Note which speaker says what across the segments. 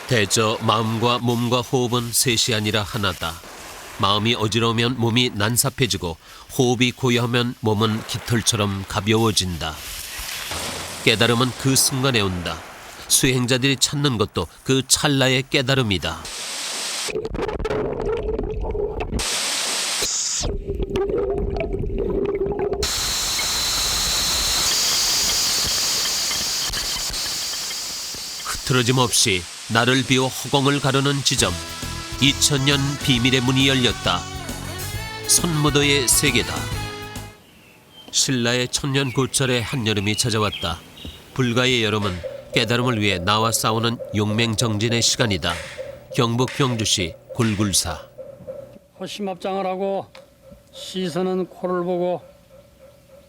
Speaker 1: 대저 마음과 몸과 호흡은 셋이 아니라 하나다. 마음이 어지러우면 몸이 난삽해지고 호흡이 고요하면 몸은 깃털처럼 가벼워진다. 깨달음은 그 순간에 온다. 수행자들이 찾는 것도 그 찰나의 깨달음이다. 흐트러짐 없이 나를 비워 허공을 가르는 지점. 2000년 비밀의 문이 열렸다. 선무도의 세계다. 신라의 천년 고철의 한여름이 찾아왔다. 불가의 여름은 깨달음을 위해 나와 싸우는 용맹정진의 시간이다. 경북 경주시 굴굴사.
Speaker 2: 호심합장을 하고 시선은 코를 보고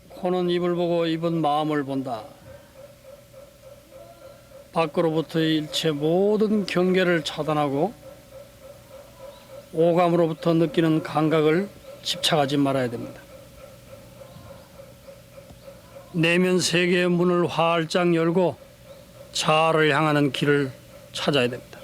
Speaker 2: 코는 입을 보고 입은 마음을 본다. 밖으로부터의 일체 모든 경계를 차단하고 오감으로부터 느끼는 감각을 집착하지 말아야 됩니다. 내면 세계의 문을 활짝 열고 자아를 향하는 길을 찾아야 됩니다.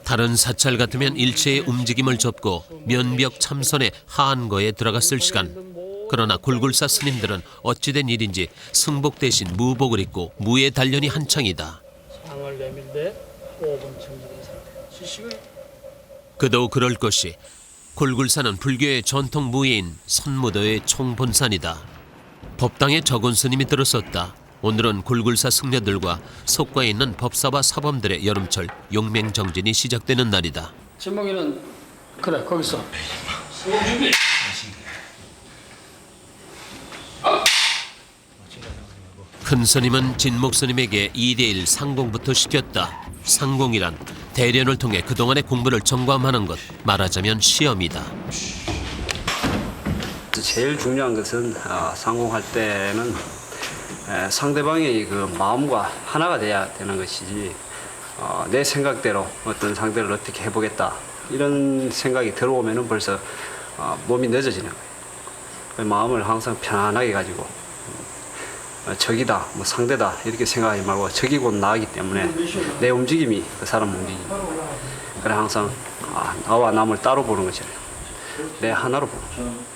Speaker 1: 다른 사찰 같으면 일체의 움직임을 접고 면벽 참선의 하안거에 들어갔을 시간. 그러나 굴굴사 스님들은 어찌된 일인지 승복 대신 무복을 입고 무의 단련이 한창이다.
Speaker 2: 상을 내밀되 5분 정지된 상태. 지식을
Speaker 1: 그도 그럴 것이 굴굴사는 불교의 전통 무예인 선무도의 총본산이다. 법당에 적은 스님이 들었었다. 오늘은 굴굴사 승려들과 속과에 있는 법사와 사범들의 여름철 용맹정진이 시작되는 날이다.
Speaker 2: 진목이는 그래 거기서
Speaker 1: 큰 스님은 진목 스님에게 2대1 상공부터 시켰다. 상공이란 대련을 통해 그동안의 공부를 점검하는 것, 말하자면 시험이다.
Speaker 3: 제일 중요한 것은 상공할 때는 상대방의 그 마음과 하나가 돼야 되는 것이지 내 생각대로 어떤 상대를 어떻게 해보겠다 이런 생각이 들어오면은 벌써 몸이 늦어지는 거예요. 마음을 항상 편안하게 가지고 적이다, 뭐 상대다 이렇게 생각하지 말고 적이 곧 나이기 때문에 내 움직임이 그 사람 움직임이. 그래 항상 나와 남을 따로 보는 것이잖아요. 내 하나로 보는 거죠.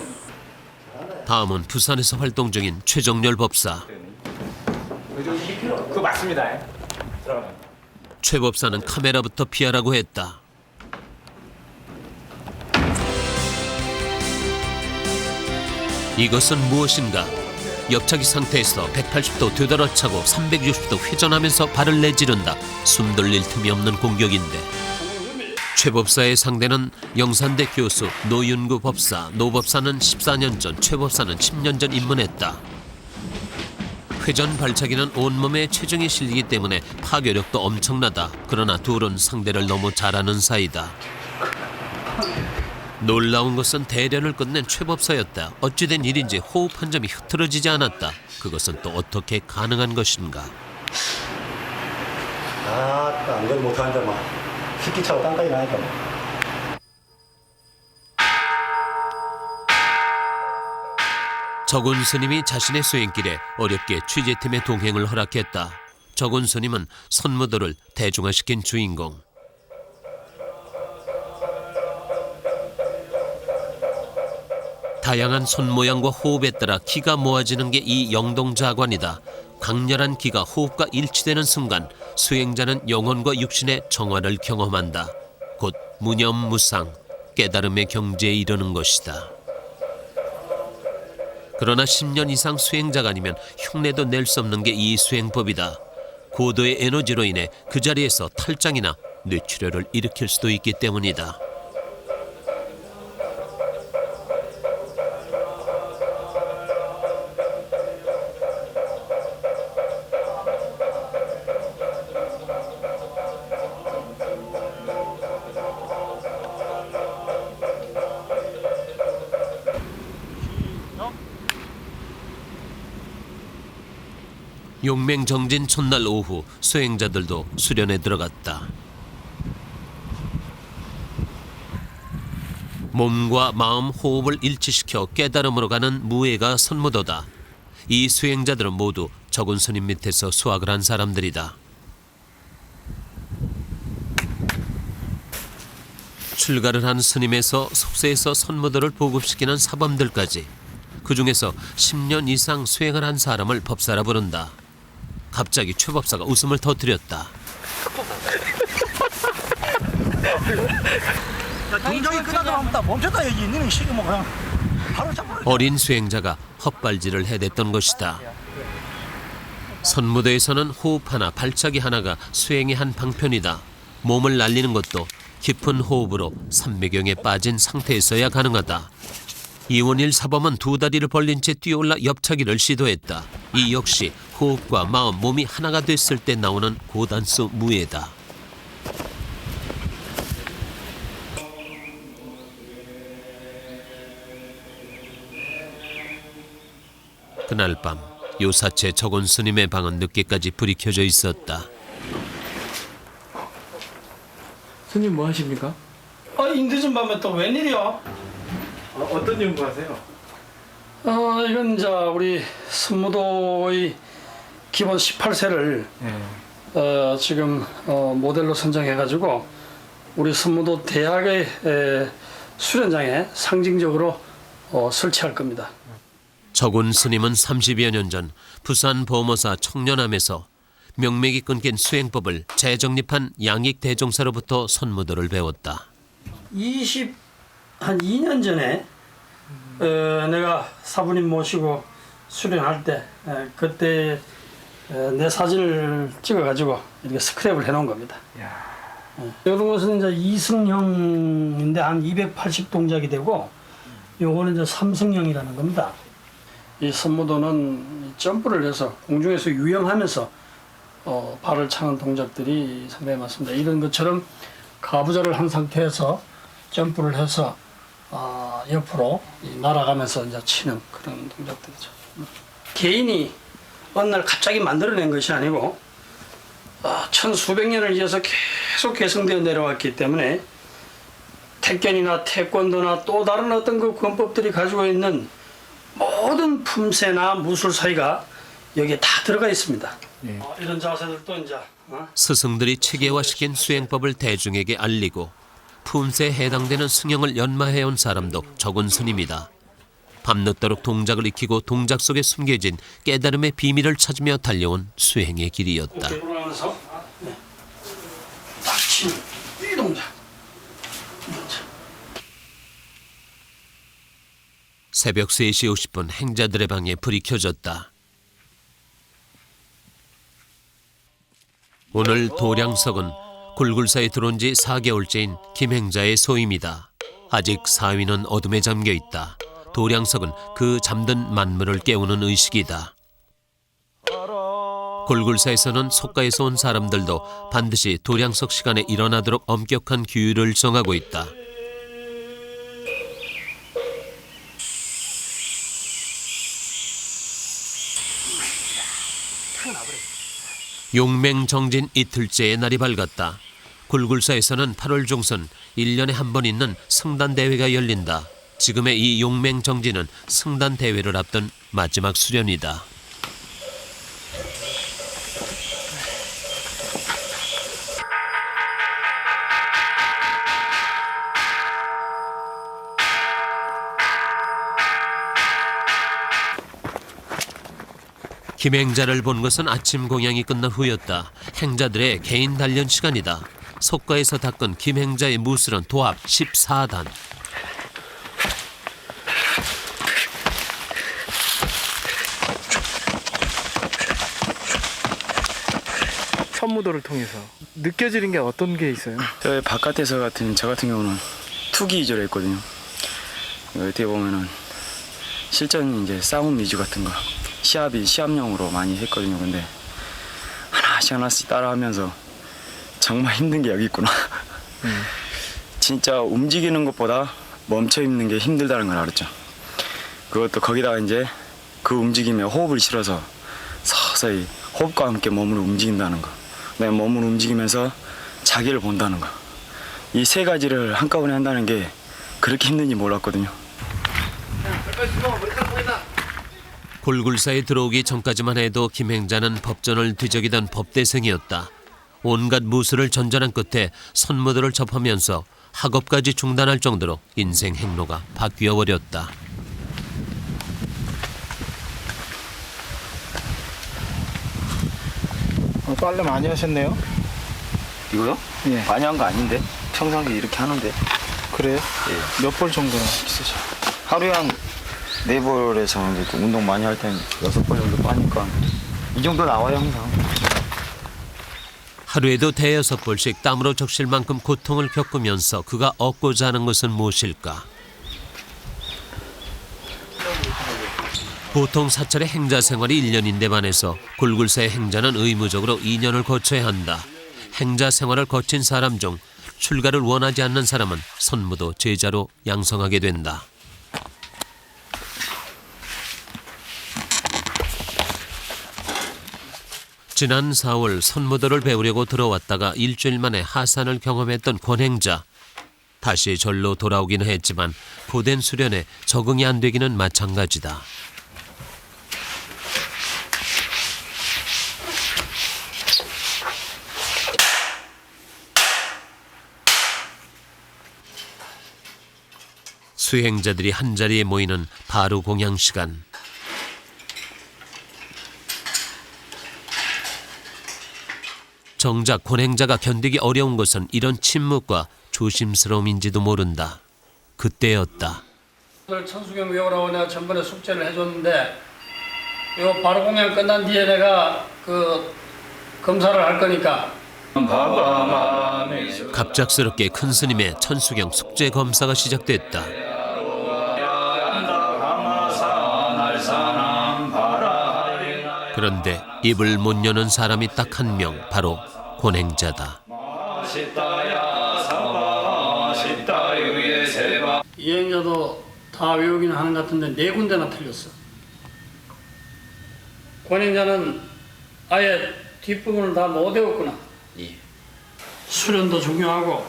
Speaker 1: 다음은 부산에서 활동 중인 최정렬 법사.
Speaker 4: 그거 맞습니다.
Speaker 1: 최 법사는 카메라부터 피하라고 했다. 이것은 무엇인가? 옆차기 상태에서 180도 되돌아차고 360도 회전하면서 발을 내지른다. 숨 돌릴 틈이 없는 공격인데. 최 법사의 상대는 영산대 교수 노윤구 법사. 노 법사는 14년 전, 최 법사는 10년 전 입문했다. 회전 발차기는 온몸에 체중이 실리기 때문에 파괴력도 엄청나다. 그러나 둘은 상대를 너무 잘하는 사이다. 놀라운 것은 대련을 끝낸 최 법사였다. 어찌된 일인지 호흡 한 점이 흐트러지지 않았다. 그것은 또 어떻게 가능한 것인가?
Speaker 5: 안 그걸 못하는데 막 식기 차고 땅까지 나니까 막.
Speaker 1: 적은 스님이 자신의 수행길에 어렵게 취재팀의 동행을 허락했다. 적은 스님은 선무도를 대중화시킨 주인공. 다양한 손 모양과 호흡에 따라 기가 모아지는 게 이 영동자관이다. 강렬한 기가 호흡과 일치되는 순간 수행자는 영혼과 육신의 정화를 경험한다. 곧 무념무상, 깨달음의 경지에 이르는 것이다. 그러나 10년 이상 수행자가 아니면 흉내도 낼 수 없는 게 이 수행법이다. 고도의 에너지로 인해 그 자리에서 탈장이나 뇌출혈을 일으킬 수도 있기 때문이다. 용맹정진 첫날 오후 수행자들도 수련에 들어갔다. 몸과 마음, 호흡을 일치시켜 깨달음으로 가는 무예가 선무도다. 이 수행자들은 모두 적은 스님 밑에서 수학을 한 사람들이다. 출가를 한 스님에서 속세에서 선무도를 보급시키는 사범들까지 그중에서 10년 이상 수행을 한 사람을 법사라 부른다. 갑자기 최 법사가 웃음을 터뜨렸다.
Speaker 5: 동작이 끝나자마자 멈췄다 얘기. 너는 시계 뭐 그냥 바로 잡아.
Speaker 1: 어린 수행자가 헛발질을 해댔던 것이다. 선무도에서는 호흡 하나, 발차기 하나가 수행의 한 방편이다. 몸을 날리는 것도 깊은 호흡으로 삼매경에 빠진 상태에서야 가능하다. 이원일 사범은 두 다리를 벌린 채 뛰어올라 옆차기를 시도했다. 이 역시 호흡과 마음, 몸이 하나가 됐을 때 나오는 고단수 무예다. 그날 밤 요사체 적은 스님의 방은 늦게까지 불이 켜져 있었다.
Speaker 4: 스님 뭐 하십니까?
Speaker 2: 이 늦은 밤에 또 웬일이야?
Speaker 4: 어떤 연구하세요?
Speaker 2: 이건 이제 우리 선무도의 기본 18세를
Speaker 4: 네.
Speaker 2: 지금 모델로 선정해가지고 우리 선무도 대학의 수련장에 상징적으로 설치할 겁니다.
Speaker 1: 적은 스님은 30여 년 전 부산 보모사 청년함에서 명맥이 끊긴 수행법을 재정립한 양익대종사로부터 선무도를 배웠다.
Speaker 2: 한 2년 전에 내가 사부님 모시고 수련할 때 그때 내 사진을 찍어가지고 이렇게 스크랩을 해놓은 겁니다. 이런 것은 이제 2승형인데 한 280 동작이 되고 요거는 이제 3승형이라는 겁니다. 이 선무도는 점프를 해서 공중에서 유영하면서 발을 차는 동작들이 상당히 많습니다. 이런 것처럼 가부좌를 한 상태에서 점프를 해서 옆으로 날아가면서 이제 치는 그런 동작들이죠. 개인이 어느 날 갑자기 만들어낸 것이 아니고 천수백 년을 이어서 계속 계승되어 내려왔기 때문에 택견이나 태권도나 또 다른 어떤 그 권법들이 가지고 있는 모든 품새나 무술사위가 여기에 다 들어가 있습니다. 이런 자세들도 이제
Speaker 1: 스승들이 체계화시킨 수행법을 대중에게 알리고 품새에 해당되는 승형을 연마해온 사람도 적은 스님이다. 밤늦도록 동작을 익히고 동작 속에 숨겨진 깨달음의 비밀을 찾으며 달려온 수행의 길이었다.
Speaker 2: 어깨 돌아가면서 딱 치는 이 동작.
Speaker 1: 새벽 3시 50분 행자들의 방에 불이 켜졌다. 오늘 도량석은 굴굴사에 들어온 지 4개월째인 김행자의 소임이다. 아직 사위는 어둠에 잠겨 있다. 도량석은 그 잠든 만물을 깨우는 의식이다. 굴굴사에서는 속가에서 온 사람들도 반드시 도량석 시간에 일어나도록 엄격한 규율을 정하고 있다. 용맹정진 이틀째의 날이 밝았다. 굴굴사에서는 8월 중순 1년에 한 번 있는 승단대회가 열린다. 지금의 이 용맹정진은 승단대회를 앞둔 마지막 수련이다. 김행자를 본 것은 아침 공양이 끝난 후였다. 행자들의 개인 단련 시간이다. 속가에서 닦은 김행자의 무술은 도합 14단.
Speaker 4: 선무도를 통해서 느껴지는 게 어떤 게 있어요?
Speaker 6: 바깥에서 저 같은 경우는 투기 위주로 했거든요. 어떻게 보면은 실전 이제 싸움 위주 같은 거 시합용으로 많이 했거든요. 근데 하나씩 따라하면서 정말 힘든 게 여기 있구나. 진짜 움직이는 것보다 멈춰 있는 게 힘들다는 걸 알았죠. 그것도 거기다가 이제 그 움직임에 호흡을 실어서 서서히 호흡과 함께 몸을 움직인다는 거. 내 몸을 움직이면서 자기를 본다는 거. 이 세 가지를 한꺼번에 한다는 게 그렇게 힘든지 몰랐거든요.
Speaker 1: 굴굴사에 들어오기 전까지만 해도 김행자는 법전을 뒤적이던 법대생이었다. 온갖 무술을 전전한 끝에 선무도를 접하면서 학업까지 중단할 정도로 인생 행로가 바뀌어 버렸다.
Speaker 4: 빨래 많이 하셨네요.
Speaker 6: 이거요?
Speaker 4: 예.
Speaker 6: 많이 한 거 아닌데 평상시에 이렇게 하는데
Speaker 4: 그래요?
Speaker 6: 예.
Speaker 4: 몇 벌 정도나 쓰셔?
Speaker 6: 하루에 한 4벌에서 이제 좀 운동 많이 할 때는 6벌 정도 빠니까 이 정도 나와요 항상.
Speaker 1: 하루에도 대여섯 벌씩 땀으로 적실 만큼 고통을 겪으면서 그가 얻고자 하는 것은 무엇일까? 보통 사찰의 행자 생활이 1년인데 반해서 골굴사의 행자는 의무적으로 2년을 거쳐야 한다. 행자 생활을 거친 사람 중 출가를 원하지 않는 사람은 선무도 제자로 양성하게 된다. 지난 4월 선무도를 배우려고 들어왔다가 일주일 만에 하산을 경험했던 권행자. 다시 절로 돌아오기는 했지만 고된 수련에 적응이 안 되기는 마찬가지다. 수행자들이 한자리에 모이는 바로 공양 시간. 정작 권행자가 견디기 어려운 것은 이런 침묵과 조심스러움인지도 모른다. 그때였다.
Speaker 2: 오늘 천수경 외우라고 내가 전번에 숙제를 해줬는데 요 바로 공연 끝난 뒤에 내가 그 검사를 할 거니까
Speaker 1: 갑작스럽게 큰 스님의 천수경 숙제 검사가 시작됐다. 그런데 입을 못 여는 사람이 딱 한 명, 바로 권행자다.
Speaker 2: 이행자도 다 외우기는 하는 것 같은데 4군데나 틀렸어. 권행자는 아예 뒷부분을 다 못 외웠구나. 수련도 중요하고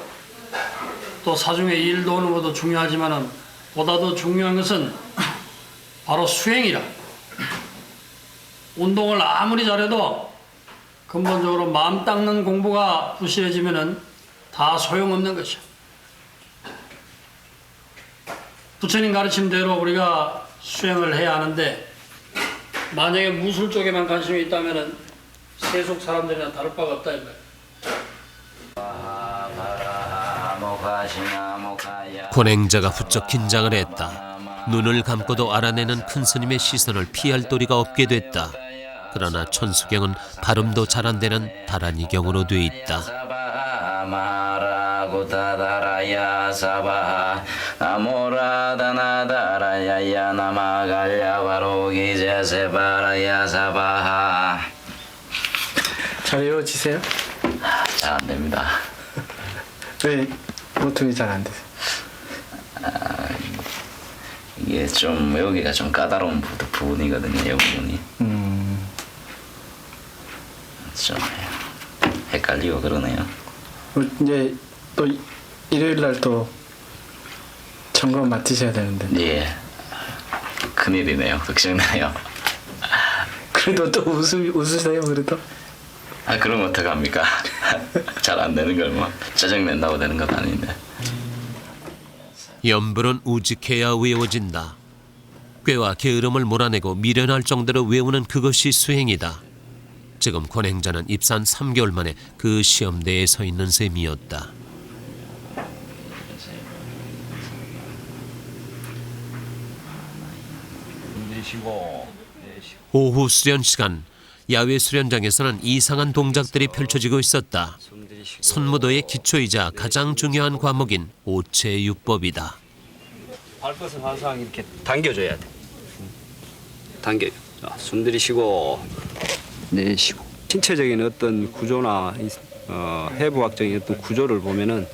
Speaker 2: 또 사중에 일도 오는 것도 중요하지만은 보다 더 중요한 것은 바로 수행이라. 운동을 아무리 잘해도 근본적으로 마음 닦는 공부가 부실해지면은 다 소용없는 것이야. 부처님 가르침대로 우리가 수행을 해야 하는데 만약에 무술 쪽에만 관심이 있다면은 세속 사람들이나 다를 바가 없다 이 말이야.
Speaker 1: 권행자가 부쩍 긴장을 했다. 눈을 감고도 알아내는 큰 스님의 시선을 피할 도리가 없게 됐다. 그러나 천수경은 발음도 잘 안 되는 다란이경으로 돼 있다.
Speaker 4: 잘 외워지세요?
Speaker 7: 잘 안 됩니다.
Speaker 4: 왜 보통이 잘 안 되세요?
Speaker 7: 이게 좀 외우기가 좀 까다로운 부분이거든요. 이 부분이 좀 헷갈리고 그러네요.
Speaker 4: 이제 또 일요일 날 또 점검 맡으셔야 되는데.
Speaker 7: 예, 큰일이네요. 걱정되네요.
Speaker 4: 그래도 또 웃으세요 그래도?
Speaker 7: 아, 그럼 어떡합니까? 잘 안 되는 걸 뭐 짜증낸다고 되는 건 아닌데.
Speaker 1: 염불은 우직해야 외워진다. 꾀와 게으름을 몰아내고 미련할 정도로 외우는 그것이 수행이다. 지금 권행자는 입산 3개월 만에 그 시험대에 서 있는 셈이었다. 오후 수련 시간, 야외 수련장에서는 이상한 동작들이 펼쳐지고 있었다. 선무도의 기초이자 가장 중요한 과목인 오체육법이다.
Speaker 3: 발끝을 항상 이렇게 당겨줘야 돼. 당겨. 숨 들이쉬고 내쉬고. 신체적인 어떤 구조나 해부학적인 어떤 구조를 보면은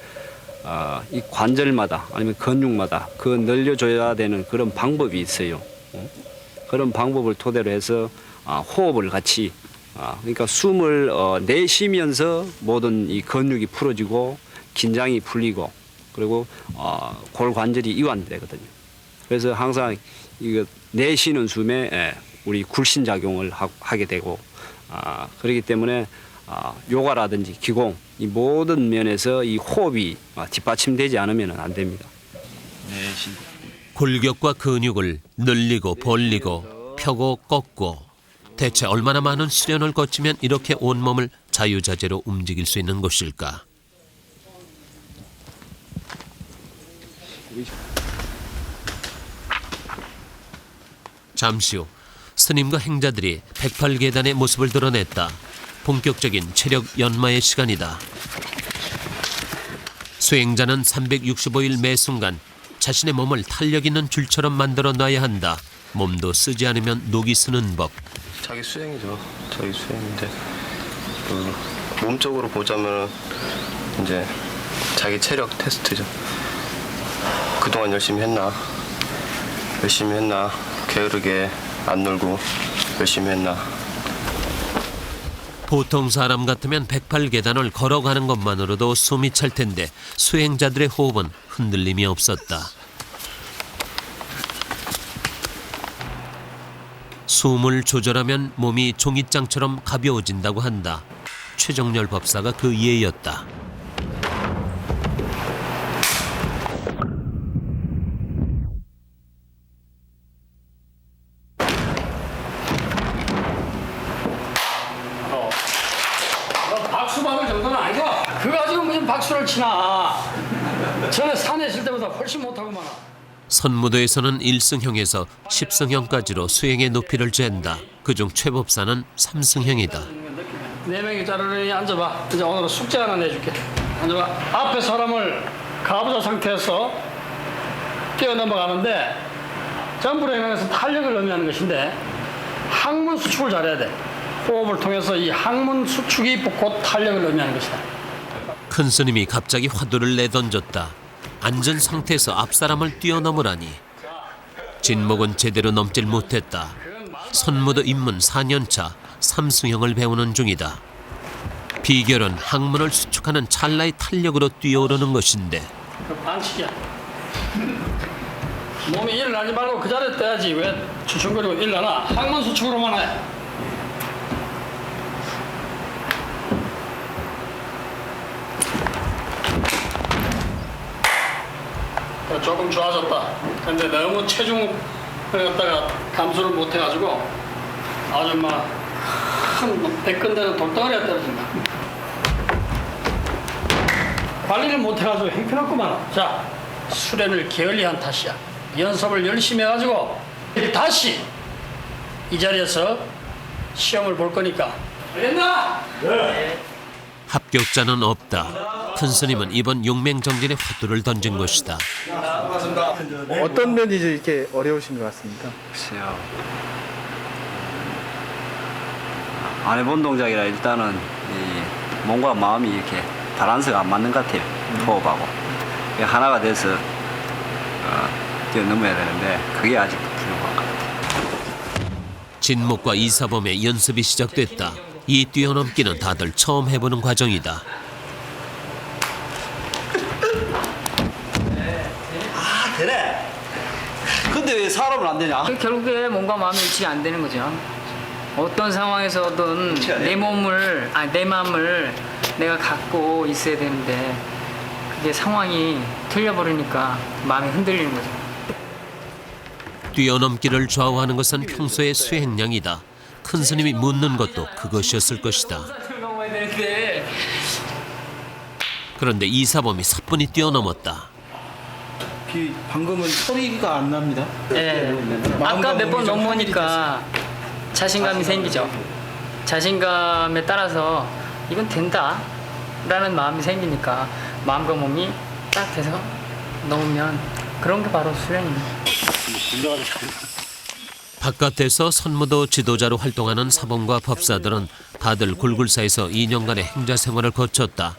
Speaker 3: 이 관절마다 아니면 근육마다 그 늘려줘야 되는 그런 방법이 있어요. 그런 방법을 토대로 해서 호흡을 같이 그러니까 숨을 내쉬면서 모든 이 근육이 풀어지고 긴장이 풀리고 그리고 골관절이 이완되거든요. 그래서 항상 이거 내쉬는 숨에 우리 굴신작용을 하게 되고 그렇기 때문에 요가라든지 기공 이 모든 면에서 이 호흡이 뒷받침되지 않으면 안 됩니다.
Speaker 1: 골격과 근육을 늘리고 벌리고 펴고 꺾고 대체 얼마나 많은 수련을 거치면 이렇게 온몸을 자유자재로 움직일 수 있는 것일까? 잠시 후 스님과 행자들이 108계단의 모습을 드러냈다. 본격적인 체력 연마의 시간이다. 수행자는 365일 매 순간 자신의 몸을 탄력 있는 줄처럼 만들어 놔야 한다. 몸도 쓰지 않으면 녹이 쓰는 법.
Speaker 8: 자기 수행이죠. 자기 수행인데 몸적으로 보자면 이제 자기 체력 테스트죠. 그동안 열심히 했나? 게으르게 안 놀고 열심히 했나?
Speaker 1: 보통 사람 같으면 108계단을 걸어가는 것만으로도 숨이 찰 텐데 수행자들의 호흡은 흔들림이 없었다. 숨을 조절하면 몸이 종잇장처럼 가벼워진다고 한다. 최정렬 법사가 그 예였다.
Speaker 2: 박수 받을 정도는 아니고 그거 가지고 무슨 박수를 치나. 전에 산에 있을 때보다 훨씬 못하고만.
Speaker 1: 선무도에서는 1승형에서 10승형까지로 수행의 높이를 잰다. 그중 최법사는 3승형이다.
Speaker 2: 4명이 자르르니 앉아봐. 이제 오늘은 숙제 하나 내줄게. 앉아봐. 앞에 사람을 가부좌 상태에서 뛰어넘어가는데 점프를 행해서 탄력을 의미하는 것인데 항문 수축을 잘해야 돼. 호흡을 통해서 이 항문 수축이 곧 탄력을 의미하는 것이다.
Speaker 1: 큰 스님이 갑자기 화두를 내던졌다. 앉은 상태에서 앞사람을 뛰어넘으라니. 진목은 제대로 넘질 못했다. 선무도 입문 4년차 3승형을 배우는 중이다. 비결은 항문을 수축하는 찰나의 탄력으로 뛰어오르는 것인데
Speaker 2: 그 반칙이야. 몸이 일어나지 말고 그 자리에 떠야지. 왜 주춤거리고 일어나? 항문 수축으로만 해. 조금 좋아졌다. 근데 너무 체중을 갖다가 감소를 못 해가지고 아주 큰 100건대는 돌덩어리가 떨어진다. 관리를 못 해가지고 행편없구만. 자, 수련을 게을리한 탓이야. 연습을 열심히 해가지고 다시 이 자리에서 시험을 볼 거니까. 알겠나? 네.
Speaker 1: 합격자는 없다. 큰 스님은 이번 용맹정진의 화두를 던진 것이다.
Speaker 4: 어떤 면이 이렇게 어려우신 것 같습니까?
Speaker 3: 글쎄요. 안 해본 동작이라 일단은 이 몸과 마음이 이렇게 밸런스가 안 맞는 것 같아요. 호흡하고. 하나가 돼서 뛰어넘어야 되는데 그게 아직 부족한 것 같아요.
Speaker 1: 진목과 이사범의 연습이 시작됐다. 이 뛰어넘기는 다들 처음 해보는 과정이다.
Speaker 5: 되네. 근데 왜 사람은 안 되냐?
Speaker 9: 결국에 몸과 마음이 일치가 안 되는 거죠. 어떤 상황에서든 내 몸을, 내 마음을 내가 갖고 있어야 되는데 그게 상황이 틀려버리니까 마음이 흔들리는 거죠.
Speaker 1: 뛰어넘기를 좌우하는 것은 평소의 수행량이다. 큰 스님이 묻는 것도 그것이었을 것이다. 그런데 이사범이 사뿐히 뛰어넘었다.
Speaker 5: 방금은 소리가 안 납니다.
Speaker 9: 네. 아까 몇 번 넘으니까 자신감이 생기죠. 자신감에 따라서 이건 된다 라는 마음이 생기니까 마음과 몸이 딱 돼서 넘으면 그런 게 바로 수련입니다.
Speaker 1: 바깥에서 선무도 지도자로 활동하는 사범과 법사들은 다들 굴굴사에서 2년간의 행자 생활을 거쳤다.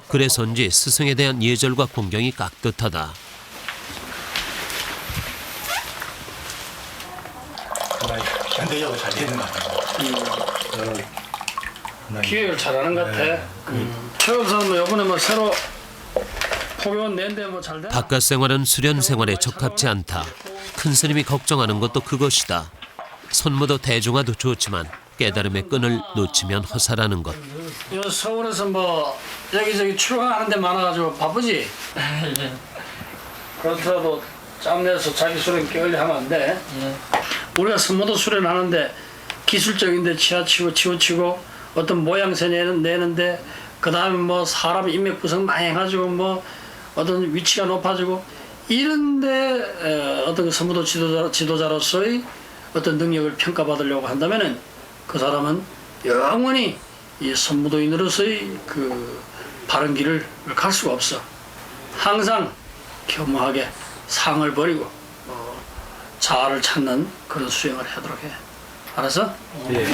Speaker 1: 그래서인지 스승에 대한 예절과 공경이 깍듯하다.
Speaker 5: 현대적으로 잘 되는 것 같아요.
Speaker 2: 기획을 잘하는 것 같아. 최우선 이번에 새로 포교원 낸데 잘 되나?
Speaker 1: 바깥 생활은 수련 생활에 적합지 않다. 큰 스님이 걱정하는 것도 그것이다. 선무도 대중화도 좋지만 깨달음의 끈을 놓치면 허사라는 것.
Speaker 2: 요 서울에서 뭐 여기저기 출강하는 데 많아가지고 바쁘지? 그렇더라도 짬내서 자기 수련 깨울려 하면 안 돼. 우리가 선모도 수련하는데 기술적인데 치우치고 어떤 모양새 내는데 그 다음에 뭐 사람 인맥 구성 많이 해가지고 뭐 어떤 위치가 높아지고 이런데 어떤 선모도 지도자로서의 어떤 능력을 평가받으려고 한다면은 그 사람은 영원히 이 선무도인으로서의 그 바른 길을 갈 수가 없어. 항상 겸허하게 상을 버리고 자아를 찾는 그런 수행을 하도록 해. 알았어? 예.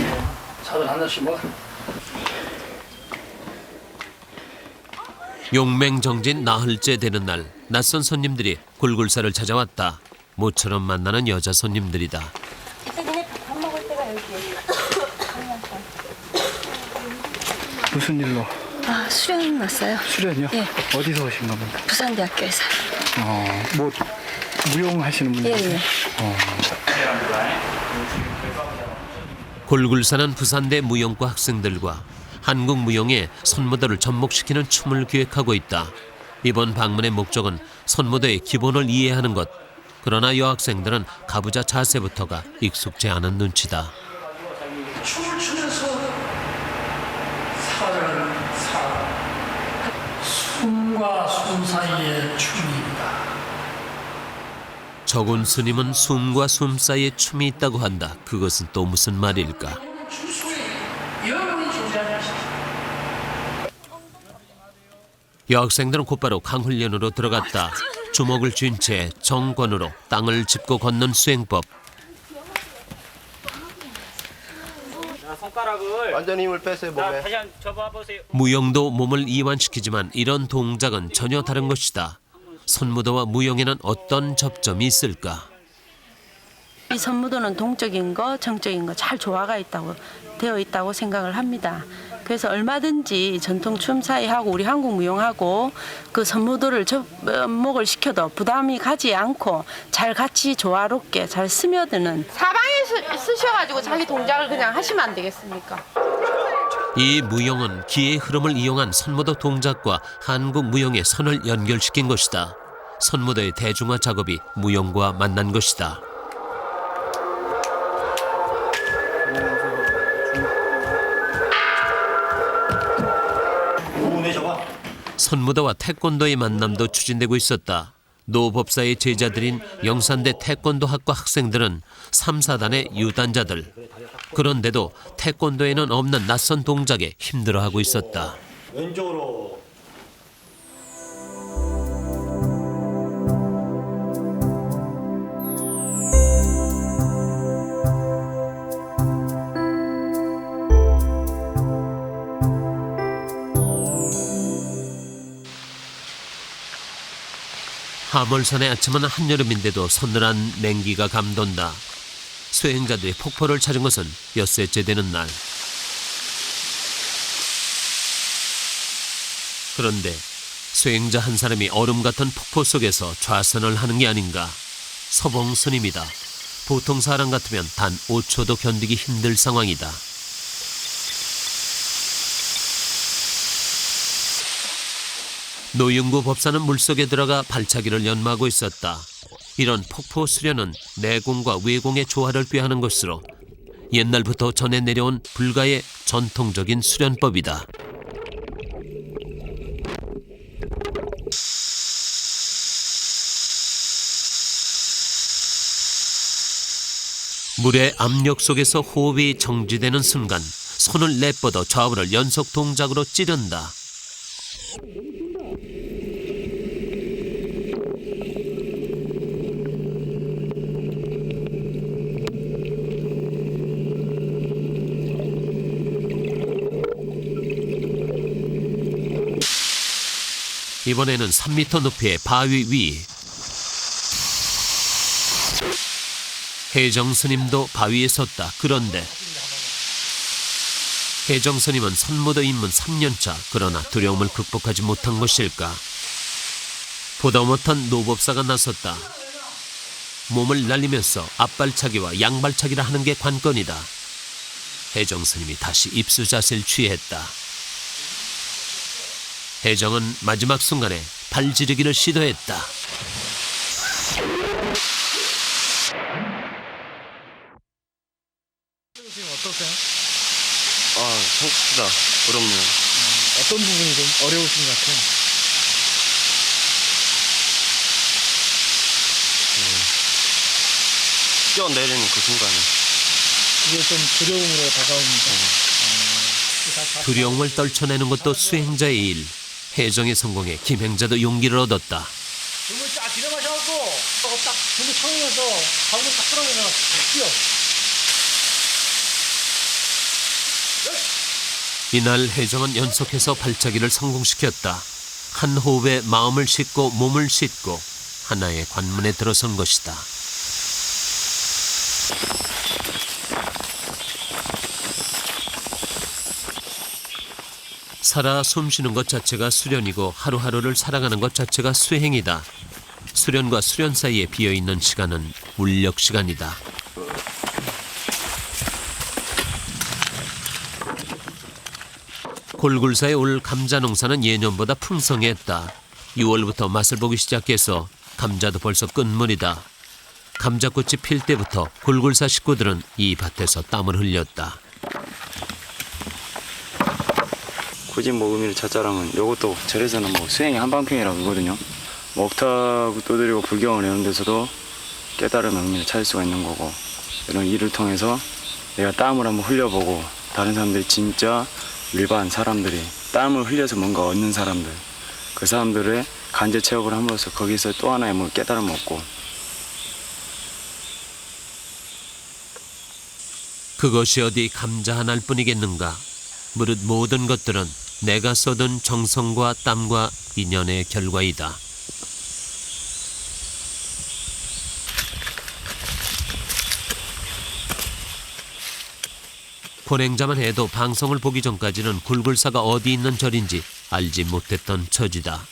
Speaker 2: 차들 한 잔씩 먹어.
Speaker 1: 용맹정진 나흘째 되는 날 낯선 손님들이 굴굴사를 찾아왔다. 모처럼 만나는 여자 손님들이다.
Speaker 4: 무슨 일로?
Speaker 10: 아, 수련 왔어요.
Speaker 4: 수련이요?
Speaker 10: 예.
Speaker 4: 어디서 오신 겁니까?
Speaker 10: 부산대학교에서.
Speaker 4: 뭐 무용하시는 분이세요?
Speaker 10: 예, 예.
Speaker 1: 굴굴사는 부산대 무용과 학생들과 한국 무용의 선무도를 접목시키는 춤을 기획하고 있다. 이번 방문의 목적은 선무도의 기본을 이해하는 것. 그러나 여학생들은 가부좌 자세부터가 익숙지 않은 눈치다.
Speaker 2: 춤을 추면서 살아가는 사람. 숨과 숨 사이의 춤입니다.
Speaker 1: 적은 스님은 숨과 숨 사이에 춤이 있다고 한다. 그것은 또 무슨 말일까?
Speaker 2: 춤 속에 영원히 존재하는 것이다.
Speaker 1: 여학생들은 곧바로 강훈련으로 들어갔다. 주먹을 쥔 채 정권으로 땅을 짚고 걷는 수행법.
Speaker 8: 완전히 힘을 빼세요 몸에.
Speaker 1: 무용도 몸을 이완시키지만 이런 동작은 전혀 다른 것이다. 선무도와 무용에는 어떤 접점이 있을까?
Speaker 10: 이 선무도는 동적인 거, 정적인 거 잘 조화가 되어 있다고 생각을 합니다. 그래서 얼마든지 전통 춤 사이하고 우리 한국 무용하고 그 선무도를 접목을 시켜도 부담이 가지 않고 잘 같이 조화롭게 잘 스며드는 사방에 쓰셔가지고 자기 동작을 그냥 하시면 안 되겠습니까?
Speaker 1: 이 무용은 기의 흐름을 이용한 선무도 동작과 한국 무용의 선을 연결시킨 것이다. 선무도의 대중화 작업이 무용과 만난 것이다. 선무도와 태권도의 만남도 추진되고 있었다. 노법사의 제자들인 영산대 태권도학과 학생들은 3, 4단의 유단자들. 그런데도 태권도에는 없는 낯선 동작에 힘들어하고 있었다.
Speaker 5: 왼쪽으로.
Speaker 1: 하물산의 아침은 한여름인데도 서늘한 냉기가 감돈다. 수행자들이 폭포를 찾은 것은 엿새째 되는 날. 그런데 수행자 한 사람이 얼음 같은 폭포 속에서 좌선을 하는 게 아닌가. 서봉 스님이다. 보통 사람 같으면 단 5초도 견디기 힘들 상황이다. 노윤구 법사는 물속에 들어가 발차기를 연마하고 있었다. 이런 폭포 수련은 내공과 외공의 조화를 꾀하는 것으로 옛날부터 전해 내려온 불가의 전통적인 수련법이다. 물의 압력 속에서 호흡이 정지되는 순간 손을 내뻗어 좌우를 연속 동작으로 찌른다. 이번에는 3m 높이의 바위 위. 혜정 스님도 바위에 섰다. 그런데 혜정 스님은 선무도 입문 3년차. 그러나 두려움을 극복하지 못한 것일까. 보다 못한 노법사가 나섰다. 몸을 날리면서 앞발차기와 양발차기를 하는 게 관건이다. 혜정 스님이 다시 입수 자세를 취했다. 혜정은 마지막 순간에 발 지르기를 시도했다.
Speaker 4: 지금 어떠세요?
Speaker 8: 생각보다 어렵네요.
Speaker 4: 어떤 부분이 좀 어려우신 것 같아요?
Speaker 8: 뛰어내리는 그 순간에.
Speaker 4: 이게 좀 두려움으로 다가옵니다.
Speaker 1: 두려움을 떨쳐내는 것도 수행자의 일. 혜정의 성공에 김행자도 용기를 얻었다.
Speaker 5: 숨을 쫙 들여마셔갖고 딱 숨을 쳐면서 가운데 딱 끌어내면 뛰어.
Speaker 1: 이날 혜정은 연속해서 발차기를 성공시켰다. 한 호흡에 마음을 싣고 몸을 싣고 하나의 관문에 들어선 것이다. 살아 숨쉬는 것 자체가 수련이고 하루하루를 살아가는 것 자체가 수행이다. 수련과 수련 사이에 비어있는 시간은 울력 시간이다. 골굴사에 올 감자 농사는 예년보다 풍성했다. 6월부터 맛을 보기 시작해서 감자도 벌써 끝물이다. 감자꽃이 필 때부터 골굴사 식구들은 이 밭에서 땀을 흘렸다.
Speaker 6: 굳이 뭐 의미를 찾자라면 이것도 절에서는 뭐 수행의 한방편이라고 그러거든요. 뭐 억타고 두드리고 불경을 내는 데서도 깨달은 의미를 찾을 수가 있는 거고, 이런 일을 통해서 내가 땀을 한번 흘려보고 다른 사람들이 진짜 일반 사람들이 땀을 흘려서 뭔가 얻는 사람들, 그 사람들의 간제 체험을 함으로써 거기서 또 하나의 뭐 깨달음을 얻고.
Speaker 1: 그것이 어디 감자 하나일 뿐이겠는가. 무릇 모든 것들은 내가 쏟은 정성과 땀과 인연의 결과이다. 권행자만 해도 방송을 보기 전까지는 굴굴사가 어디 있는 절인지 알지 못했던 처지다.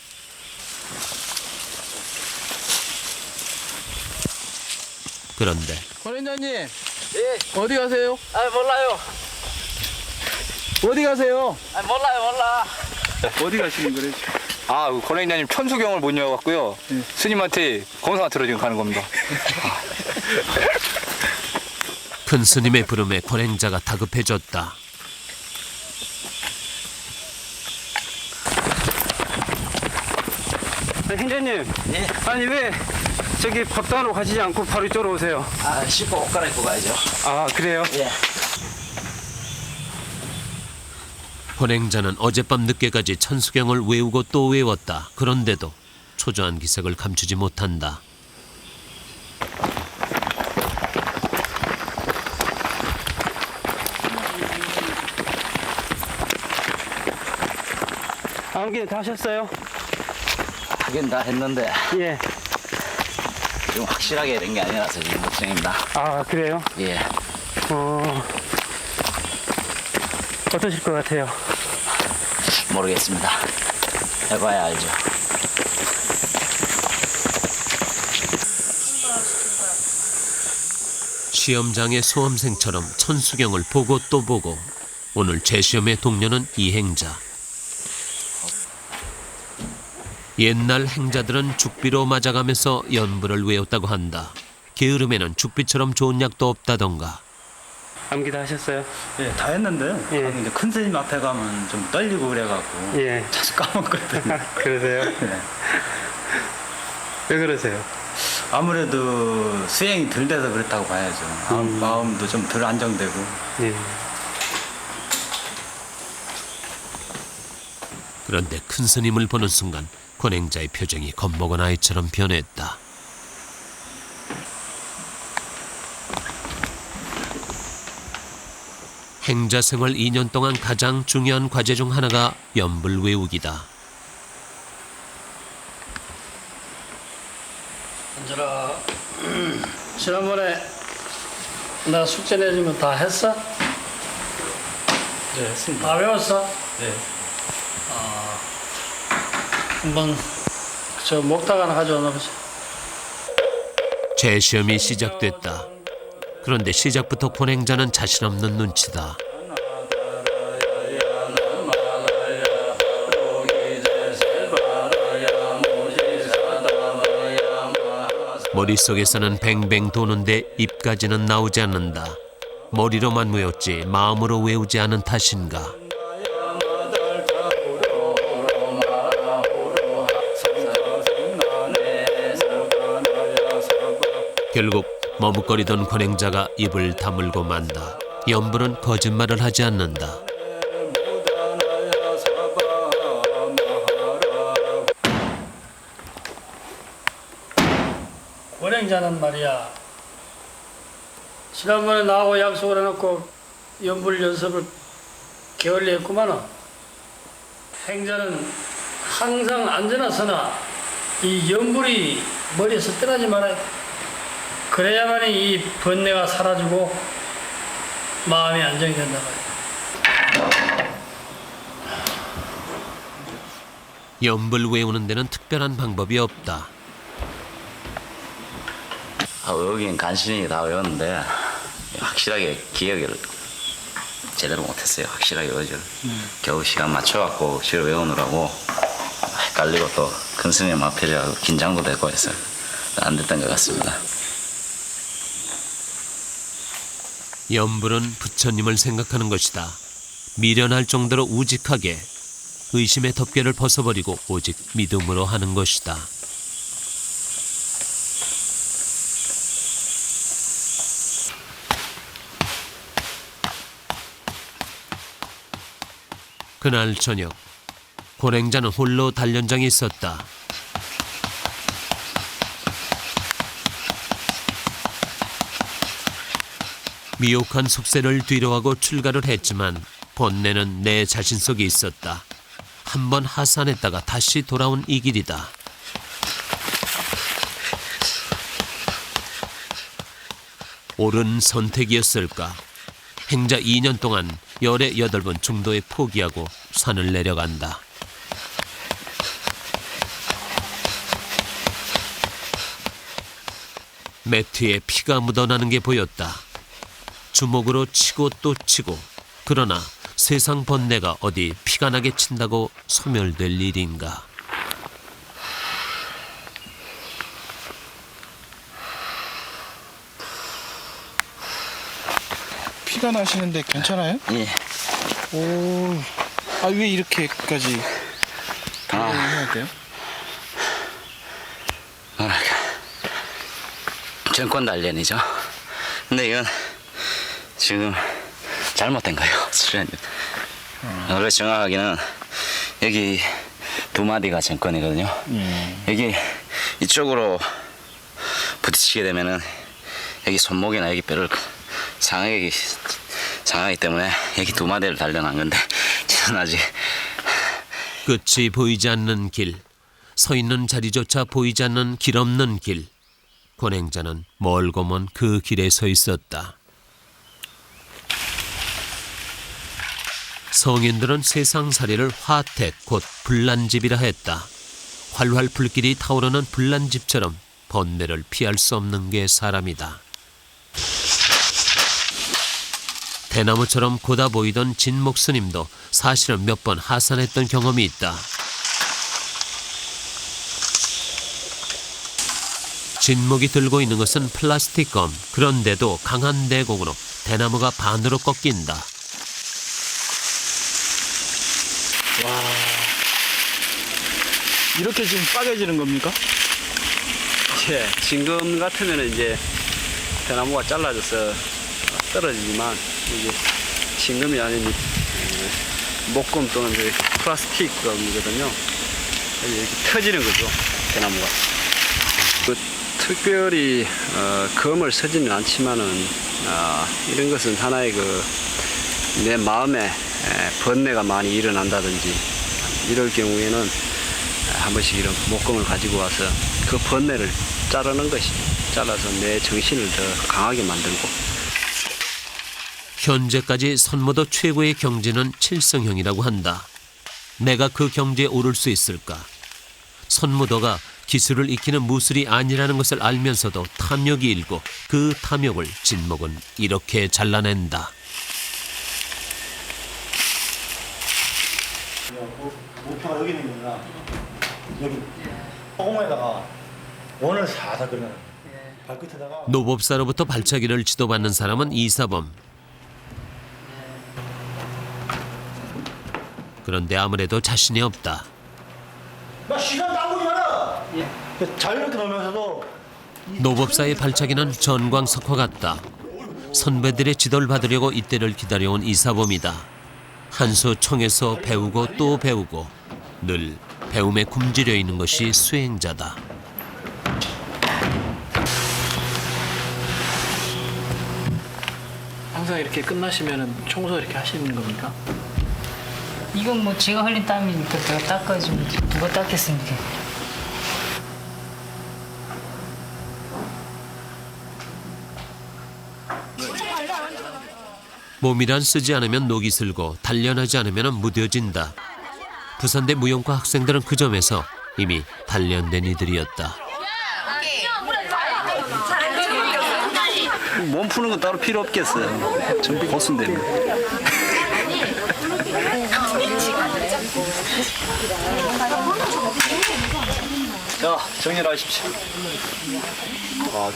Speaker 1: 그런데
Speaker 4: 권행자님, 어디 가세요?
Speaker 5: 몰라요.
Speaker 4: 어디 가세요?
Speaker 5: 몰라.
Speaker 4: 어디 가시는 거래요?
Speaker 5: 권행자님 천수경을 못 이어갖고요. 스님한테 공상 들어 지금 가는 겁니다.
Speaker 1: 큰 스님의 부름에 권행자가 다급해졌다.
Speaker 3: 행자님, 아니 왜 저기 법당으로 가시지 않고 바로 이쪽으로 오세요?
Speaker 5: 씻고 옷 갈아입고 가야죠.
Speaker 3: 그래요?
Speaker 5: 예.
Speaker 1: 권행자는 어젯밤 늦게까지 천수경을 외우고 또 외웠다. 그런데도 초조한 기색을 감추지 못한다.
Speaker 3: 암기는 다 하셨어요?
Speaker 5: 하긴 다 했는데
Speaker 3: 예.
Speaker 5: 좀 확실하게 된 게 아니라서 지금 걱정입니다.
Speaker 3: 그래요?
Speaker 5: 예.
Speaker 3: 어떠실 것 같아요?
Speaker 5: 모르겠습니다. 해봐야 알죠.
Speaker 1: 시험장의 수험생처럼 천수경을 보고 또 보고 오늘 재시험의 동료는 이행자. 옛날 행자들은 죽비로 맞아가면서 연부를 외웠다고 한다. 게으름에는 죽비처럼 좋은 약도 없다던가.
Speaker 3: 암기 다 하셨어요?
Speaker 11: 예, 다 했는데
Speaker 3: 예.
Speaker 11: 이제 큰 스님 앞에 가면 좀 떨리고 그래갖고
Speaker 3: 예.
Speaker 11: 자주 까먹거든요.
Speaker 3: 그러세요?
Speaker 11: 예.
Speaker 3: 왜 그러세요?
Speaker 11: 아무래도 수행이 덜 돼서 그렇다고 봐야죠. 마음도 좀 덜 안정되고.
Speaker 3: 예.
Speaker 1: 그런데 큰 스님을 보는 순간 권행자의 표정이 겁먹은 아이처럼 변했다. 행자 생활 2년 동안 가장 중요한 과제 중 하나가 연불 외우기다.
Speaker 2: 앉아라. 지난번에 나 숙제 내주면 다 했어?
Speaker 11: 네, 했습니다.
Speaker 2: 다 외웠어?
Speaker 11: 네.
Speaker 2: 한번 저 목탁 하나 가져오나 보자.
Speaker 1: 재시험이 시작됐다. 그런데 시작부터 권행자는 자신 없는 눈치다. 머릿속에서는 뱅뱅 도는데 입까지는 나오지 않는다. 머리로만 외웠지 마음으로 외우지 않은 탓인가. 결국 머뭇거리던 권행자가 입을 다물고 만다. 연불은 거짓말을 하지 않는다.
Speaker 2: 권행자는 말이야, 지난번에 나하고 약속을 해놓고 연불 연습을 게을리 했구만은, 행자는 항상 앉으나 서나 이 연불이 머리에서 떠나지 말아야 돼. 그래야만이 이 번뇌가 사라지고 마음이 안정이 된다 말이야.
Speaker 1: 연불 외우는 데는 특별한 방법이 없다.
Speaker 7: 외우긴 간신히 다 외웠는데 확실하게 기억을 제대로 못했어요. 확실하게 어제 겨우 시간 맞춰갖고 시를 외우느라고 헷갈리고 또 큰 스님 앞이라고 긴장도 되고 해서 안 됐던 것 같습니다.
Speaker 1: 연불은 부처님을 생각하는 것이다. 미련할 정도로 우직하게 의심의 덮개를 벗어버리고 오직 믿음으로 하는 것이다. 그날 저녁, 권행자는 홀로 단련장에 있었다. 미혹한 속세를 뒤로하고 출가를 했지만 본내는 내 자신 속에 있었다. 한번 하산했다가 다시 돌아온 이 길이다. 옳은 선택이었을까? 행자 2년 동안 열에 8번 중도에 포기하고 산을 내려간다. 매트에 피가 묻어나는 게 보였다. 주먹으로 치고 또 치고, 그러나 세상 번뇌가 어디 피가 나게 친다고 소멸될 일인가.
Speaker 4: 피가 나시는데 괜찮아요?
Speaker 7: 예.
Speaker 4: 오, 왜 이렇게까지 해야 돼요?
Speaker 7: 뭐랄까 정권 단련이죠. 근데 이건 지금 잘못된 거예요. 수련이. 원래 정확하게는 여기 두 마디가 정권이거든요. 여기 이쪽으로 부딪히게 되면은 여기 손목이나 여기 뼈를 상하기 때문에 여기 두 마디를 단련한 건데 저는 아직
Speaker 1: 끝이 보이지 않는 길, 서 있는 자리조차 보이지 않는 길 없는 길. 권행자는 멀고 먼 그 길에 서 있었다. 성인들은 세상살이를 화택 곧 불난집이라 했다. 활활 불길이 타오르는 불난집처럼 번뇌를 피할 수 없는 게 사람이다. 대나무처럼 고다 보이던 진목 스님도 사실은 몇 번 하산했던 경험이 있다. 진목이 들고 있는 것은 플라스틱 검. 그런데도 강한 내공으로 대나무가 반으로 꺾인다.
Speaker 4: 와, 이렇게 지금 빠개지는 겁니까?
Speaker 3: 예, 지금 같으면 이제 대나무가 잘라져서 떨어지지만 이게 진금이 아닌 목금 또는 플라스틱 검이거든요. 이렇게 터지는 거죠, 대나무가. 특별히 검을 쓰지는 않지만은 이런 것은 하나의 내 마음에 번뇌가 많이 일어난다든지 이럴 경우에는 한 번씩 이런 목검을 가지고 와서 그 번뇌를 자르는 것이 잘라서 내 정신을 더 강하게 만들고.
Speaker 1: 현재까지 선무도 최고의 경지는 칠성형이라고 한다. 내가 그 경지에 오를 수 있을까? 선무도가 기술을 익히는 무술이 아니라는 것을 알면서도 탐욕이 일고 그 탐욕을 진목은 이렇게 잘라낸다.
Speaker 5: 목표가 여기 있는 거구나. 여기 허공에다가 원을 살살 그려놔.
Speaker 1: 노법사로부터 발차기를 지도받는 사람은 이사범. 그런데 아무래도 자신이 없다.
Speaker 5: 나 시간 나오지 마라. 자유롭게 놀면서도
Speaker 1: 노법사의 발차기는 전광석화 같다. 선배들의 지도를 받으려고 이때를 기다려온 이사범이다. 한 수 청에서 배우고 또 배우고 늘 배움에 굶주려 있는 것이 수행자다.
Speaker 4: 항상 이렇게 끝나시면은 청소 이렇게 하시는 겁니까?
Speaker 9: 이건 뭐 제가 흘린 땀이니까 제가 닦아야지 누가 닦겠습니까?
Speaker 1: 몸이란 쓰지 않으면 녹이 슬고 단련하지 않으면 무뎌진다. 부산대 무용과 학생들은 그 점에서 이미 단련된 이들이었다.
Speaker 3: 몸 푸는 건 따로 필요 없겠어요. 전부 고순되면. 자, 정리를 하십시오.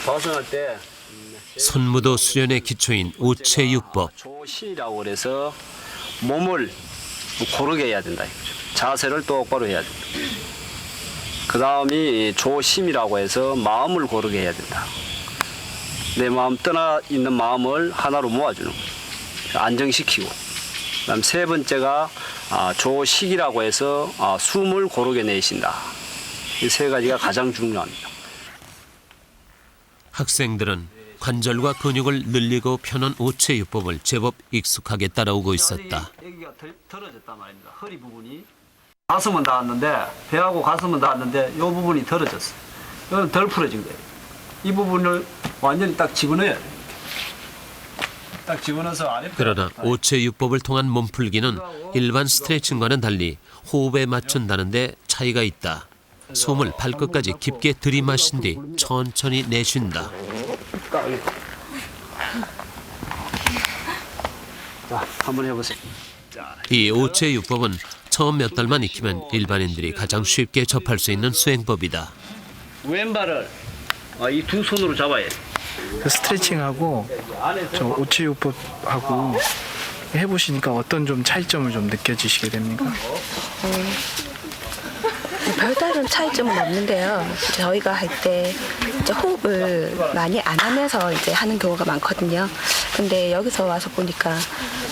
Speaker 3: 좌선할 때
Speaker 1: 선무도 수련의 기초인 오체육법.
Speaker 3: 조신이라고 그래서 몸을 고르게 해야 된다. 자세를 똑바로 해야 된다. 그 다음이 조심이라고 해서 마음을 고르게 해야 된다. 내 마음 떠나 있는 마음을 하나로 모아주는 거죠. 안정시키고. 그다음 세 번째가 조식이라고 해서 숨을 고르게 내쉰다. 이 세 가지가 가장 중요합니다.
Speaker 1: 학생들은 관절과 근육을 늘리고 펴는 오체육법을 제법 익숙하게 따라오고 있었다.
Speaker 3: 여기가 덜어졌단 말입니다. 허리 부분이 가슴은 닿았는데 배하고 가슴은 닿았는데 이 부분이 덜어졌어. 이건 덜 풀어진 거예요. 이 부분을 완전히 딱 집어넣어야 돼요. 딱 집어넣어서 아래.
Speaker 1: 그러나 오체육법을 통한 몸풀기는 일반 스트레칭과는 달리 호흡에 맞춘다는데 차이가 있다. 숨을 발끝까지 깊게 들이마신 뒤 천천히 내쉰다.
Speaker 3: 자, 한번 해보세요.
Speaker 1: 이 오체육법은 처음 몇 달만 익히면 일반인들이 가장 쉽게 접할 수 있는 수행법이다.
Speaker 3: 왼발을 이 두 손으로 잡아야 돼.
Speaker 4: 그 스트레칭하고 저 오체육법하고 해보시니까 어떤 좀 차이점을 좀 느껴지시게 됩니까?
Speaker 12: 별다른 차이점은 없는데요. 저희가 할 때 호흡을 많이 안 하면서 이제 하는 경우가 많거든요. 근데 여기서 와서 보니까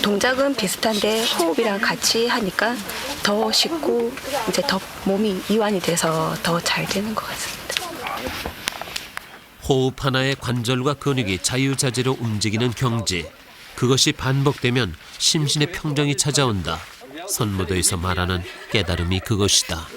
Speaker 12: 동작은 비슷한데 호흡이랑 같이 하니까 더 쉽고 이제 더 몸이 이완이 돼서 더 잘 되는 것 같습니다.
Speaker 1: 호흡 하나의 관절과 근육이 자유자재로 움직이는 경지. 그것이 반복되면 심신의 평정이 찾아온다. 선무도에서 말하는 깨달음이 그것이다.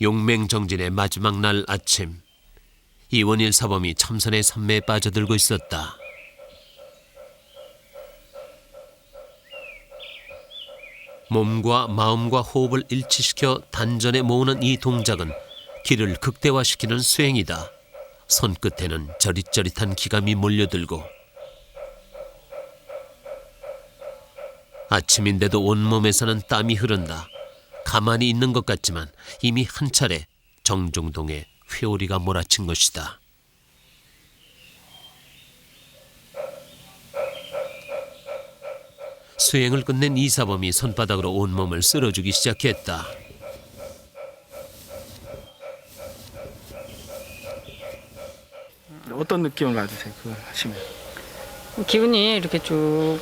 Speaker 1: 용맹정진의 마지막 날 아침. 이원일 사범이 참선의 산매에 빠져들고 있었다. 몸과 마음과 호흡을 일치시켜 단전에 모으는 이 동작은 기를 극대화시키는 수행이다. 손끝에는 저릿저릿한 기감이 몰려들고 아침인데도 온몸에서는 땀이 흐른다. 가만히 있는 것 같지만 이미 한 차례 정중동에 회오리가 몰아친 것이다. 수행을 끝낸 이사범이 손바닥으로 온몸을 쓸어주기 시작했다.
Speaker 4: 어떤 느낌을 받으세요? 그걸 하시면?
Speaker 9: 기운이 이렇게 쭉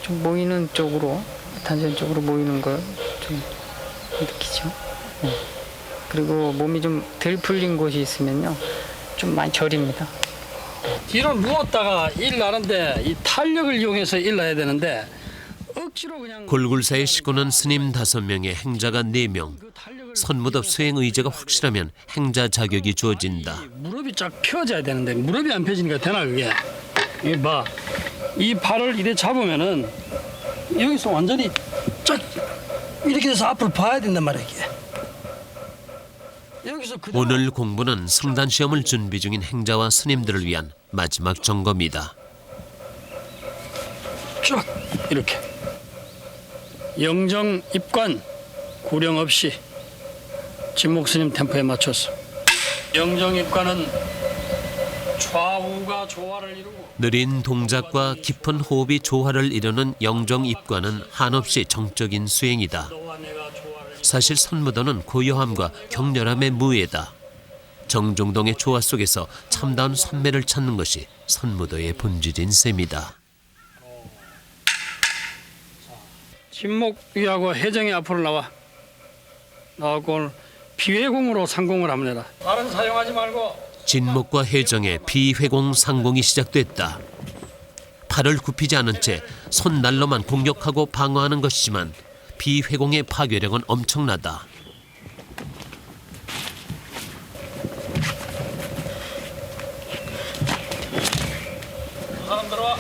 Speaker 9: 좀 모이는 쪽으로 단전 쪽으로 모이는 걸 좀 느끼죠. 그리고 몸이 좀 덜 풀린 곳이 있으면요 좀 많이 저립니다.
Speaker 2: 뒤로 누웠다가 일 나는데 이 탄력을 이용해서 일 나야 되는데 억지로 그냥
Speaker 1: 골굴사의 식구는 스님 5명에 행자가 4명. 선무도 수행 의지가 확실하면 행자 자격이 주어진다.
Speaker 2: 무릎이 쫙 펴져야 되는데 무릎이 안 펴지니까 되나 그게? 이게 봐. 이 발을 이렇게 잡으면은 여기서 완전히 쫙 이렇게 해서 앞으로 봐야 된단 말이야 이게. 여기서
Speaker 1: 오늘 공부는 성단 시험을 준비 중인 행자와 스님들을 위한 마지막 점검이다.
Speaker 2: 쭉 이렇게 영정 입관 구령 없이 진목스님 템포에 맞춰서 영정 입관은 좌우가 조화를 이루고
Speaker 1: 느린 동작과 깊은 호흡이 조화를 이루는 영정 입관은 한없이 정적인 수행이다. 사실 선무도는 고요함과 격렬함의 무예다. 정중동의 조화 속에서 참다운 선매를 찾는 것이 선무도의 본질인 셈이다.
Speaker 2: 진목 위하고 해정이 앞으로 나와고 오늘 비회공으로 상공을 하면 해라. 발은 사용하지 말고.
Speaker 1: 진목과 해정의 비회공 상공이 시작됐다. 팔을 굽히지 않은 채 손날로만 공격하고 방어하는 것이지만 비회공의 파괴력은 엄청나다.
Speaker 2: 사람 들어와.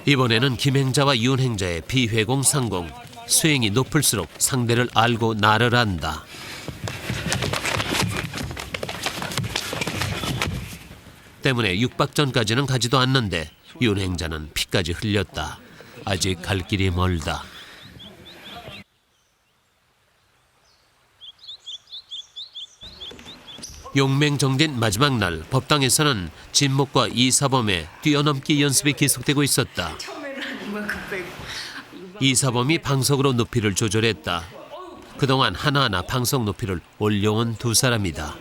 Speaker 1: 이번에는 김행자와 윤행자의 비회공 상공. 수행이 높을수록 상대를 알고 나를 안다. 때문에 육박전까지는 가지도 않는데 윤행자는 피까지 흘렸다. 아직 갈 길이 멀다. 용맹정진 마지막 날 법당에서는 진목과 이사범의 뛰어넘기 연습이 계속되고 있었다. 이사범이 방석으로 높이를 조절했다. 그동안 하나하나 방석 높이를 올려온 두 사람이다.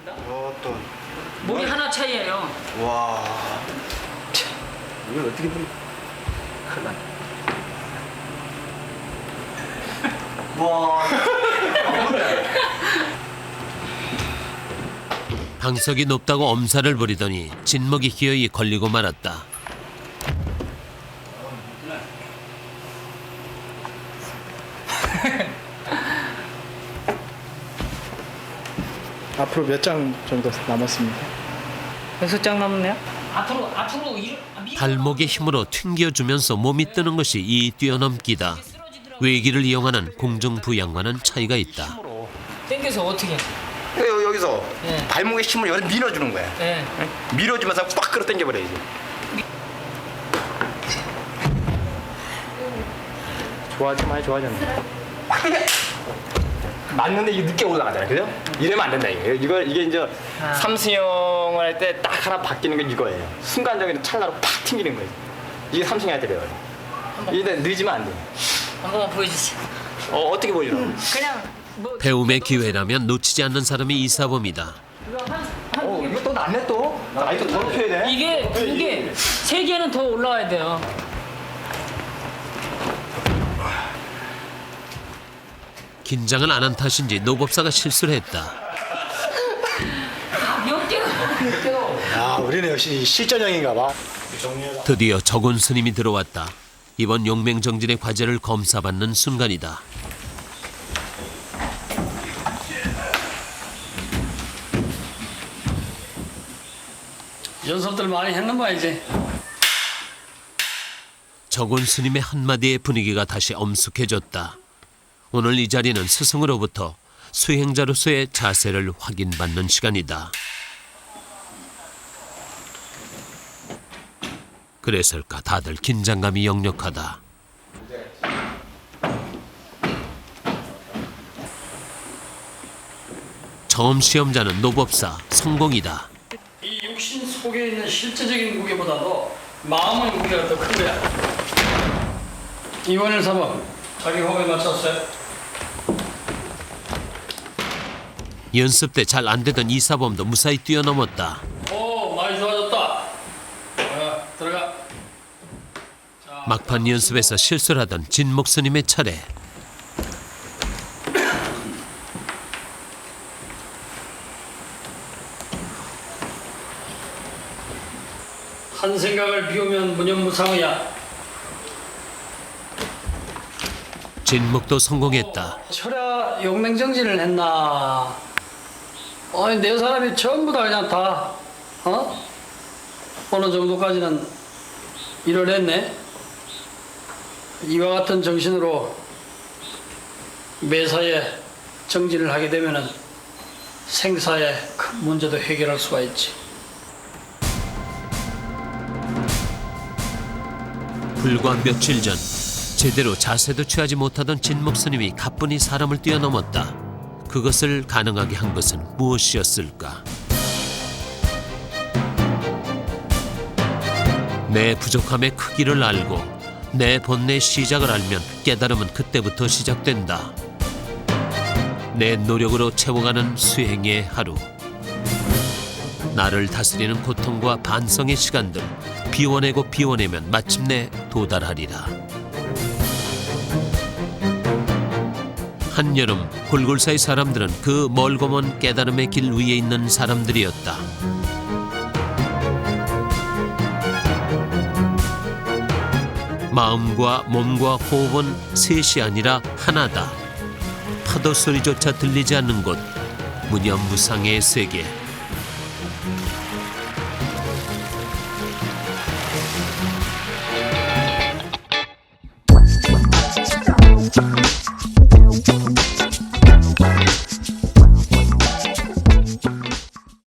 Speaker 9: 목이 하나 차이예요.
Speaker 8: 와. 이걸 어떻게 보면 큰일 나. 와.
Speaker 1: 방석이 높다고 엄살을 부리더니 진목이 기어이 걸리고 말았다.
Speaker 4: 앞으로 몇 장 정도 남았습니까?
Speaker 9: 6장 남았네요. 앞으로
Speaker 1: 발목의 힘으로 튕겨주면서 몸이 뜨는 것이 이 뛰어넘기다. 외기를 이용하는 공중부양과는 차이가 있다.
Speaker 9: 당겨서 어떻게?
Speaker 8: 여기서
Speaker 9: 네.
Speaker 8: 발목에 힘을 여기서 밀어주는 거야.
Speaker 9: 네.
Speaker 8: 밀어주면서 꽉 끌어 당겨버려야지.
Speaker 4: 좋아하지 많이 좋아졌네.
Speaker 8: 맞는데 이게 늦게 올라가잖아, 그죠? 이러면 안 된다 이거. 이게 이제 삼승형을 할 때 딱 하나 바뀌는 건 이거예요. 순간적인 찰나로 팍 튕기는 거예요. 이게 삼승형 할 때 배워요. 이게 늦으면 안 돼.
Speaker 9: 한 번만 보여주세요.
Speaker 8: 어떻게 보여주라고?
Speaker 9: 그냥 뭐
Speaker 1: 배움의 기회라면 놓치지 않는 사람이 이사범이다.
Speaker 8: 이거 또 낫네 또. 나 이거 더 높여야 돼.
Speaker 9: 이게 2개, 3개는 더 올라와야 돼요.
Speaker 1: 긴장을 안 한 탓인지 노법사가 실수를 했다.
Speaker 9: 몇 개가?
Speaker 5: 아, 우리는 역시 실전형인가 봐.
Speaker 1: 드디어 적은 스님이 들어왔다. 이번 용맹정진의 과제를 검사받는 순간이다.
Speaker 2: 연습들 많이 했는 거야 이제.
Speaker 1: 적은 스님의 한마디에 분위기가 다시 엄숙해졌다. 오늘 이 자리는 스승으로부터 수행자로서의 자세를 확인받는 시간이다. 그래서일까 다들 긴장감이 역력하다. 처음 시험자는 노법사 성공이다.
Speaker 2: 이 육신 속에 있는 실제적인 무게보다도 마음의 무게가 더 큰 거야. 이원일 사범, 자기 호흡에 맞췄어요.
Speaker 1: 연습 때 잘 안 되던 이사범도 무사히 뛰어넘었다.
Speaker 2: 오, 많이 좋아졌다. 들어가.
Speaker 1: 막판 연습에서 실수를 하던 진목 스님의 차례.
Speaker 2: 한 생각을 비우면 무념무상이야.
Speaker 1: 진목도 성공했다.
Speaker 2: 철야 용맹정진을 했나? 아니 네 사람이 전부 다 그냥 다 어느 정도까지는 일을 했네. 이와 같은 정신으로 매사에 정진을 하게 되면은 생사의 큰 문제도 해결할 수가 있지.
Speaker 1: 불과 며칠 전 제대로 자세도 취하지 못하던 진목 스님이 가뿐히 사람을 뛰어넘었다. 그것을 가능하게 한 것은 무엇이었을까? 내 부족함의 크기를 알고 내 본래의 시작을 알면 깨달음은 그때부터 시작된다. 내 노력으로 채워가는 수행의 하루. 나를 다스리는 고통과 반성의 시간들 비워내고 비워내면 마침내 도달하리라. 한여름 골골사의 사람들은 그 멀고 먼 깨달음의 길 위에 있는 사람들이었다. 마음과 몸과 호흡은 셋이 아니라 하나다. 파도 소리조차 들리지 않는 곳, 무념무상의 세계.